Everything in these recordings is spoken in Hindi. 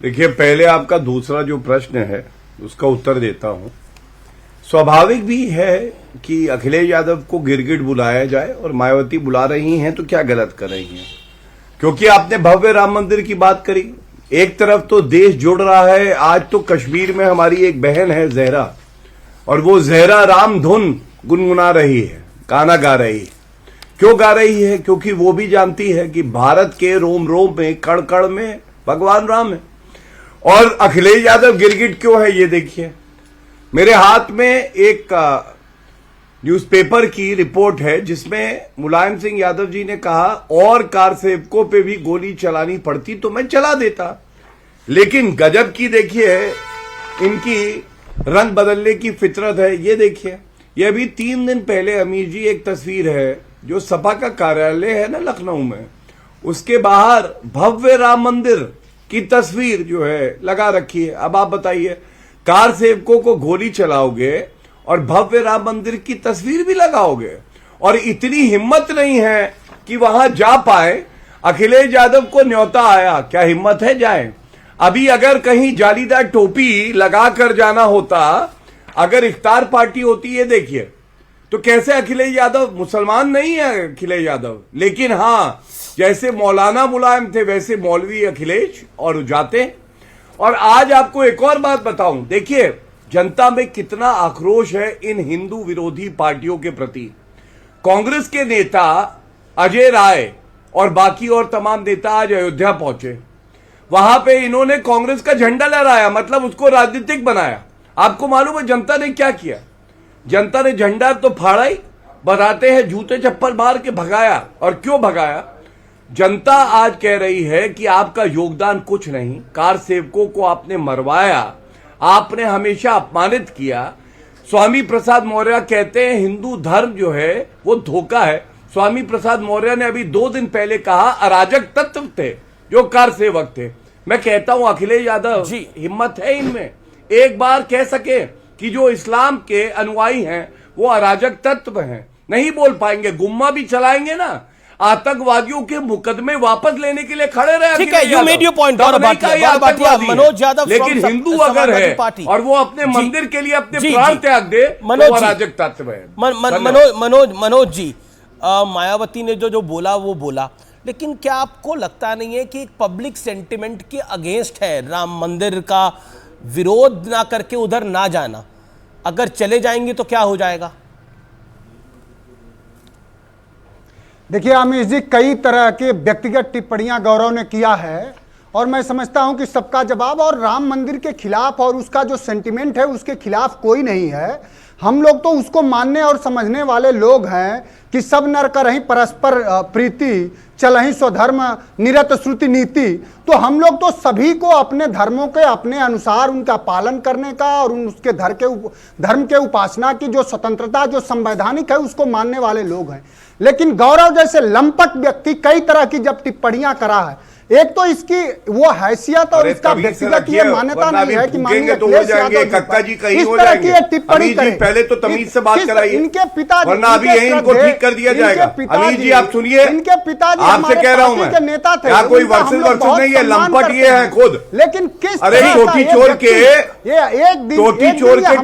देखिए, पहले आपका दूसरा जो प्रश्न है उसका उत्तर देता हूं। स्वाभाविक भी है कि अखिलेश यादव को गिरगिट बुलाया जाए और मायावती बुला रही हैं तो क्या गलत कर रही हैं, क्योंकि आपने भव्य राम मंदिर की बात करी। एक तरफ तो देश जुड़ रहा है, आज तो कश्मीर में हमारी एक बहन है जहरा, और वो जहरा राम धुन गुनगुना रही है, गाना गा रही है। क्यों गा रही है? क्योंकि वो भी जानती है कि भारत के रोम रोम में, कण कण में भगवान राम है। और अखिलेश यादव गिरगिट क्यों है, ये देखिए। मेरे हाथ में एक न्यूज़पेपर की रिपोर्ट है जिसमें मुलायम सिंह यादव जी ने कहा और कार सेवकों पे भी गोली चलानी पड़ती तो मैं चला देता। लेकिन गजब की देखिए इनकी रंग बदलने की फितरत है। ये देखिए, ये अभी 3 दिन पहले अमीर जी एक तस्वीर है जो सपा का कार्यालय है ना लखनऊ में, उसके बाहर भव्य राम मंदिर की तस्वीर जो है लगा रखी है। अब आप बताइए, कार सेवकों को गोली चलाओगे और भव्य राम मंदिर की तस्वीर भी लगाओगे, और इतनी हिम्मत नहीं है कि वहां जा पाए। अखिलेश यादव को न्योता आया, क्या हिम्मत है जाए? अभी अगर कहीं जालीदार टोपी लगाकर जाना होता, अगर इफ्तार पार्टी होती है देखिए, तो कैसे अखिलेश यादव, मुसलमान नहीं है अखिलेश यादव, लेकिन हां जैसे मौलाना मुलायम थे वैसे मौलवी अखिलेश और जाते। और आज आपको एक और बात बताऊं, देखिए जनता में कितना आक्रोश है इन हिंदू विरोधी पार्टियों के प्रति। कांग्रेस के नेता अजय राय और बाकी और तमाम नेता आज अयोध्या पहुंचे, वहां पे इन्होंने कांग्रेस का झंडा लहराया, मतलब उसको राजनीतिक बनाया। आपको मालूम है जनता ने क्या किया? जनता ने झंडा तो फाड़ा ही, बताते हैं जूते चप्पल मार के भगाया। और क्यों भगाया? जनता आज कह रही है कि आपका योगदान कुछ नहीं, कार सेवकों को आपने मरवाया, आपने हमेशा अपमानित किया। स्वामी प्रसाद मौर्य कहते हैं हिंदू धर्म जो है वो धोखा है। स्वामी प्रसाद मौर्य ने अभी 2 दिन पहले कहा अराजक तत्व थे जो कार सेवक थे। मैं कहता हूं अखिलेश यादव जी, हिम्मत है इनमें, एक बार कह सके कि जो इस्लाम के अनुयायी हैं वो अराजक तत्व हैं। नहीं बोल पाएंगे, गुम्मा भी चलाएंगे ना, आतंकवादियों के मुकदमे वापस लेने के लिए खड़े रहे। ठीक है, यू मेड योर पॉइंट। और मनोज यादव, लेकिन हिंदू अगर है और वो अपने मंदिर के लिए अपने प्राण त्याग दे, तो अराजक तत्व है। मनोज जी, मायावती ने जो बोला वो बोला, लेकिन क्या आपको लगता नहीं है कि एक पब्लिक सेंटिमेंट के अगेंस्ट है राम मंदिर का विरोध ना करके उधर ना जाना? अगर चले जाएंगे तो क्या हो जाएगा? देखिए आमिर जी, कई तरह के व्यक्तिगत टिप्पणियां गौरव ने किया है और मैं समझता हूं कि सबका जवाब, और राम मंदिर के खिलाफ और उसका जो सेंटिमेंट है उसके खिलाफ कोई नहीं है। हम लोग तो उसको मानने और समझने वाले लोग हैं कि सब नर करहीं परस्पर प्रीति, चलहीं स्वधर्म निरत श्रुति नीति। तो हम लोग तो सभी को अपने धर्मों के अपने अनुसार उनका पालन करने का और उसके धर्म के उपासना की जो स्वतंत्रता जो संवैधानिक है उसको मानने वाले लोग हैं। लेकिन गौरव जैसे लंपट व्यक्ति कई तरह की जब टिप्पणियां करा है, एक तो इसकी वो हैसियत और इसका व्यक्तिगत ये मान्यता नहीं है कि माननीय अखिलेश यादव कक्का जी कहीं इस हो तरह की जाएंगे। टिप्पणी करें। पहले तो तमीज से बात कराइए, इनके पिताजी, वरना अभी यही इनको ठीक कर दिया जाएगा। अमीर जी आप सुनिए, इनके पिताजी आपसे कह रहा हूं मैं, नेता थे, क्या कोई वर्सेस नहीं है, लंपट ये है खुद। लेकिन किस अरे चोटी चोर के, एक चोटी चोर के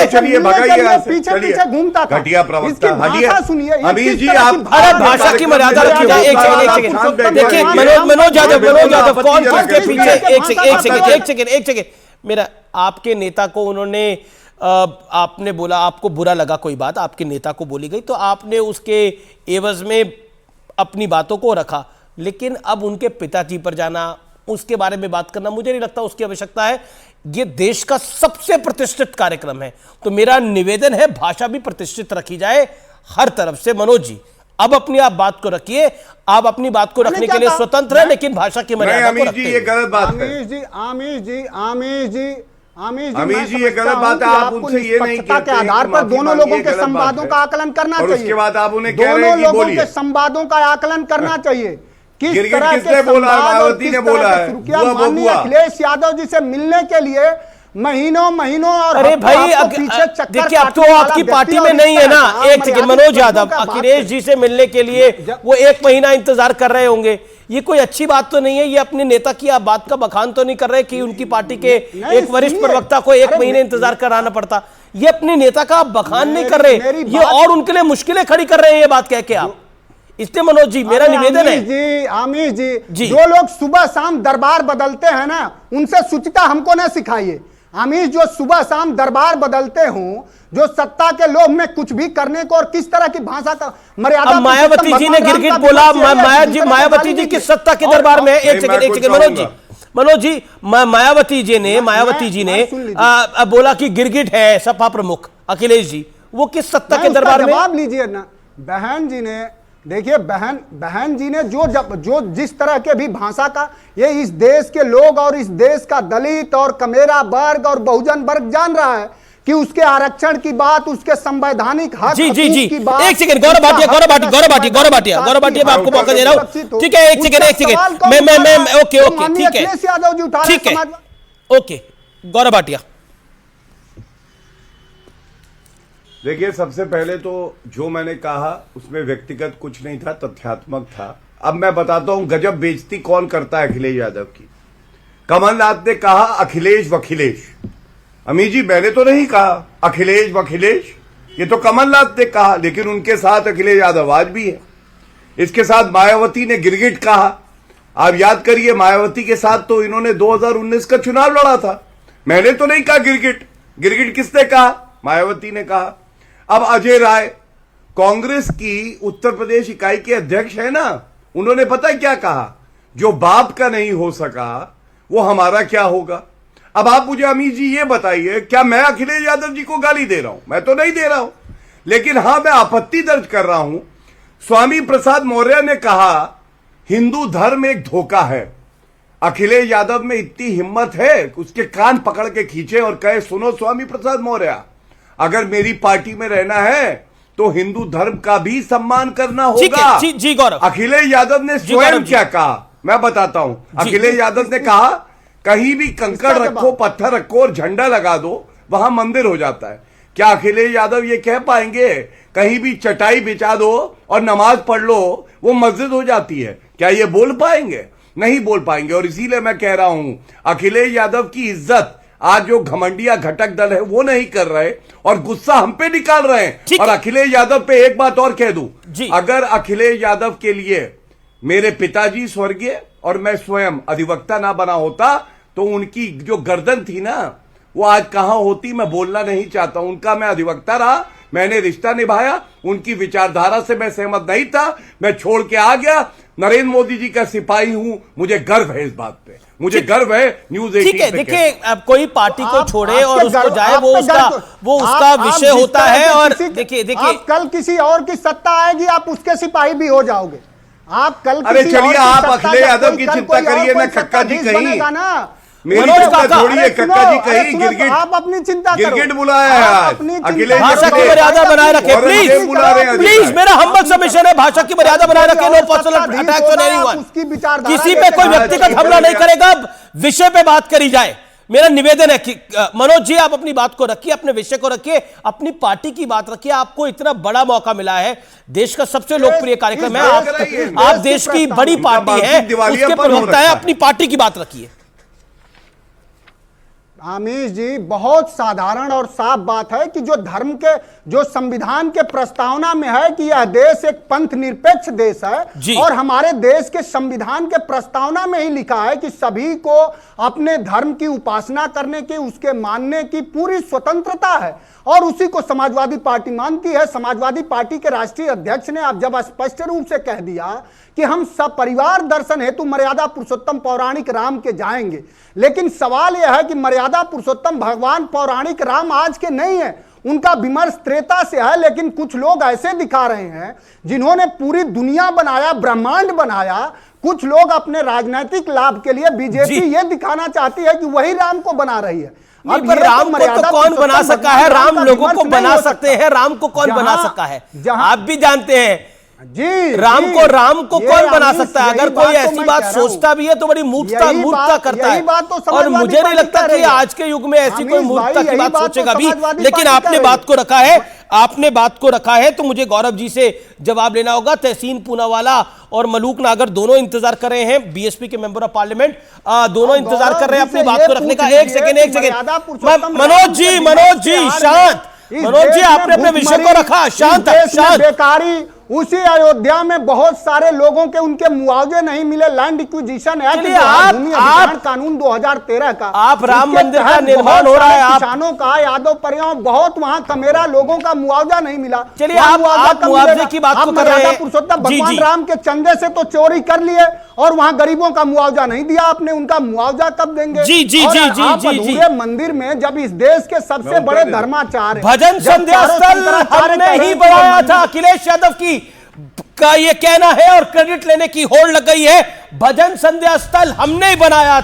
चलिए भगाइए, पीछे पीछे घूमता था। घटिया प्रवक्ता, भाषा सुनिए अमीर जी आप भाषा की मर्यादा रखी जाए। एक सेकंड देखिए, मनोज यादव कौन किसके पीछे? एक सेकंड मेरा, आपके नेता को उन्होंने आपने बोला आपको बुरा लगा कोई बात आपके नेता को बोली गई, तो आपने उसके एवज में अपनी बातों को रखा। लेकिन अब उनके पिताजी पर जाना, उसके बारे में बात करना, मुझे नहीं लगता उसकी आवश्यकता है। ये देश का सबसे प्रतिष्ठित कार्यक्रम है, तो मेरा निवेदन है भाषा भी प्रतिष्ठित रखी जाए हर तरफ से। मनोज जी, अब अपनी आप बात को रखिए, आप अपनी बात को रखने के लिए स्वतंत्र है, लेकिन भाषा की मर्यादा को रखते हैं। ये गलत बात है। आमिर जी ये गलत बात है। आप उनसे ये नहीं कहते के आधार पर दोनों लोगों के संवादों का आकलन करना चाहिए। उसके बाद आप उन्हें दोनों लोगों के संवादों का आकलन करना चाहिए। किस तरह के मायावती ने बोला है, माननीय अखिलेश यादव जी से मिलने के लिए महीनों और अरे भाई देखिए, अब तो आपकी पार्टी में नहीं है ना। एक सेकंड, मनोज यादव अखिलेश जी से मिलने के लिए वो 1 महीना इंतजार कर रहे होंगे। ये कोई अच्छी बात तो नहीं है। ये अपने नेता की आप बात का बखान तो नहीं कर रहे कि उनकी पार्टी के एक वरिष्ठ प्रवक्ता को 1 महीने इंतजार कराना पड़ता। ये अपने नेता का आप बखान नहीं कर रहे, ये और उनके लिए मुश्किलें खड़ी कर रहे हैं ये बात कह के आप। इसलिए मनोज जी मेरा निवेदन है आमिर जी, जो लोग सुबह शाम दरबार बदलते हैं ना, उनसे शुचिता हमको ना सिखाइए। आमिर जो सुबह शाम दरबार बदलते हो, जो सत्ता के लोभ में कुछ भी करने को और किस तरह की भाषा का मर्यादा। मायावती जी ने गिरगिट बोला, मायावती जी किस सत्ता के दरबार में? एक सेकंड मनोज जी, मायावती जी ने बोला कि गिरगिट है सपा प्रमुख अखिलेश जी, वो किस सत्ता के दरबार में? जवाब लीजिए ना। बहन जी ने, देखिए बहन जी ने जो जिस तरह के भी भाषा का, ये इस देश के लोग और इस देश का दलित और कमेरा वर्ग और बहुजन वर्ग जान रहा है कि उसके आरक्षण की बात, उसके संवैधानिक हक जी की बात। एक सेकंड, गौरव भाटिया मैं आपको मौका दे रहा हूं। ठीक है, एक सेकंड मैं ओके ठीक है, अखिलेश यादव जी उठा रहे ठीक है, ओके गौरव भाटिया। देखिए, सबसे पहले तो जो मैंने कहा उसमें व्यक्तिगत कुछ नहीं था, तथ्यात्मक था। अब मैं बताता हूं गजब बेइज्जती कौन करता है अखिलेश यादव की। कमलनाथ ने कहा अखिलेश वखिलेश। अमीर जी, मैंने तो नहीं कहा अखिलेश वखिलेश, ये तो कमलनाथ ने कहा, लेकिन उनके साथ अखिलेश यादव आज भी है। इसके साथ मायावती ने गिरगिट कहा। आप याद करिए, मायावती के साथ तो इन्होंने 2019 का चुनाव लड़ा था। मैंने तो नहीं कहा गिरगिट। गिरगिट किसने कहा? मायावती ने कहा। अब अजय राय कांग्रेस की उत्तर प्रदेश इकाई के अध्यक्ष है ना, उन्होंने पता है क्या कहा? जो बाप का नहीं हो सका वो हमारा क्या होगा। अब आप मुझे अमीर जी ये बताइए, क्या मैं अखिलेश यादव जी को गाली दे रहा हूं? मैं तो नहीं दे रहा हूं, लेकिन हां मैं आपत्ति दर्ज कर रहा हूं। स्वामी प्रसाद मौर्य ने कहा हिंदू धर्म एक धोखा है। अखिलेश यादव में इतनी हिम्मत है उसके कान पकड़ के खींचे और कहे सुनो स्वामी प्रसाद मौर्य, अगर मेरी पार्टी में रहना है तो हिंदू धर्म का भी सम्मान करना होगा। जी गौरव। अखिलेश यादव ने स्वयं क्या कहा मैं बताता हूं। अखिलेश यादव ने कहा कहीं भी कंकड़ रखो, पत्थर रखो और झंडा लगा दो, वहां मंदिर हो जाता है। क्या अखिलेश यादव ये कह पाएंगे कहीं भी चटाई बिछा दो और नमाज पढ़ लो वो मस्जिद हो जाती है? क्या ये बोल पाएंगे? नहीं बोल पाएंगे। और इसीलिए मैं कह रहा हूं अखिलेश यादव की इज्जत आज जो घमंडिया घटक दल है वो नहीं कर रहे और गुस्सा हम पे निकाल रहे हैं। और अखिलेश यादव पे एक बात और कह दूं, अगर अखिलेश यादव के लिए मेरे पिताजी स्वर्गीय और मैं स्वयं अधिवक्ता ना बना होता तो उनकी जो गर्दन थी ना वो आज कहां होती मैं बोलना नहीं चाहता। उनका मैं अधिवक्ता रहा, मैंने रिश्ता निभाया, उनकी विचारधारा से मैं सहमत नहीं था, मैं छोड़ के आ गया। नरेंद्र मोदी जी का सिपाही हूं, मुझे गर्व है इस बात पे, मुझे गर्व है न्यूज 18 ठीक है। देखिए, अब कोई पार्टी को छोड़े और उसको जाए वो उसका विषय होता है। और देखिए कल किसी और की सत्ता आएगी, आप उसके सिपाही भी हो जाओगे। आप कल अरे चलिए, आप अखिलेश यादव की चिंता करिए ना, कक्का जी कहीं मेरी चिंता छोड़िए, कक्का जी कहीं गिरगिट, आप अपनी चिंता गिरगिट बुलाया है आज अखिलेश भाषा की मर्यादा बनाए रखे प्लीज। मेरा हम्बल सबमिशन है, भाषा की मर्यादा बनाए रखे। No personal attacks on anyone, किसी पे कोई व्यक्तिगत हमला नहीं करेगा, विषय पे बात करी जाए। मेरा निवेदन है कि मनोज जी आप अपनी बात को रखिए, अपने विषय को रखिए, अपनी पार्टी की बात रखिए। आपको इतना बड़ा मौका मिला है, देश का सबसे लोकप्रिय कार्यक्रम है, आप देश की बड़ी पार्टी है, उसके प्रवक्ता है, अपनी पार्टी की बात रखिए। आमिर जी, बहुत साधारण और साफ बात है कि जो धर्म के, जो संविधान के प्रस्तावना में है कि यह देश एक पंथ निरपेक्ष देश है, और हमारे देश के संविधान के प्रस्तावना में ही लिखा है कि सभी को अपने धर्म की उपासना करने की, उसके मानने की पूरी स्वतंत्रता है, और उसी को समाजवादी पार्टी मानती है। समाजवादी पार्टी के राष्ट्रीय अध्यक्ष ने अब जब स्पष्ट रूप से कह दिया कि हम सब परिवार दर्शन हेतु मर्यादा पुरुषोत्तम पौराणिक राम के जाएंगे, लेकिन सवाल यह है कि मर्यादा पुरुषोत्तम भगवान पौराणिक राम आज के नहीं है, उनका विमर्श त्रेता से है। लेकिन कुछ लोग ऐसे दिखा रहे हैं जिन्होंने पूरी दुनिया बनाया, ब्रह्मांड बनाया। कुछ लोग अपने राजनीतिक लाभ के लिए, बीजेपी ये दिखाना चाहती है कि वही राम को बना रही है। अब राम को तो कौन बना सका है? राम लोगों को बना सकते हैं, राम को कौन बना सका है? आप भी जानते हैं जी, राम को कौन बना सकता है? अगर कोई ऐसी बात सोचता भी है तो बड़ी मूर्खता करता है, और मुझे नहीं लगता कि आज के युग में ऐसी कोई मूर्खता की बात सोचेगा भी। लेकिन आपने बात को रखा है, आपने बात को रखा है तो मुझे गौरव जी से जवाब लेना होगा। तहसीन पूनावाला और मलूक नागर दोनों इंतजार कर रहे हैं, बीएसपी के मेंबर ऑफ पार्लियामेंट दोनों इंतजार कर रहे हैं अपनी बात को रखने का। एक सेकंड मनोज जी शांत। मनोज जी आपने अपने विषय को रखा, शांत शांत। बेकारी उसी अयोध्या में बहुत सारे लोगों के उनके मुआवजे नहीं मिले, लैंड एक्विजिशन एक्ट, भूमि अधिग्रहण कानून 2013 का, आप राम मंदिर का निर्माण हो रहा है, किसानों का, यादव परिवार बहुत वहां कमेरा लोगों का मुआवजा नहीं मिला। चलिए आप मुआवजे की बात कर रहे हैं। पुरुषोत्तम भगवान राम के चंदे से तो चोरी कर लिए और वहां गरीबों का मुआवजा नहीं दिया आपने, उनका मुआवजा कब देंगे? जी जी जी जी जी जी। मंदिर में जब इस देश के सबसे बड़े धर्माचार्य भजन संध्या स्थल हमने ही बनाया था, अखिलेश यादव की का ये कहना है और क्रेडिट लेने की होड़ लग गई है। भजन संध्या स्थल हमने ही बनाया।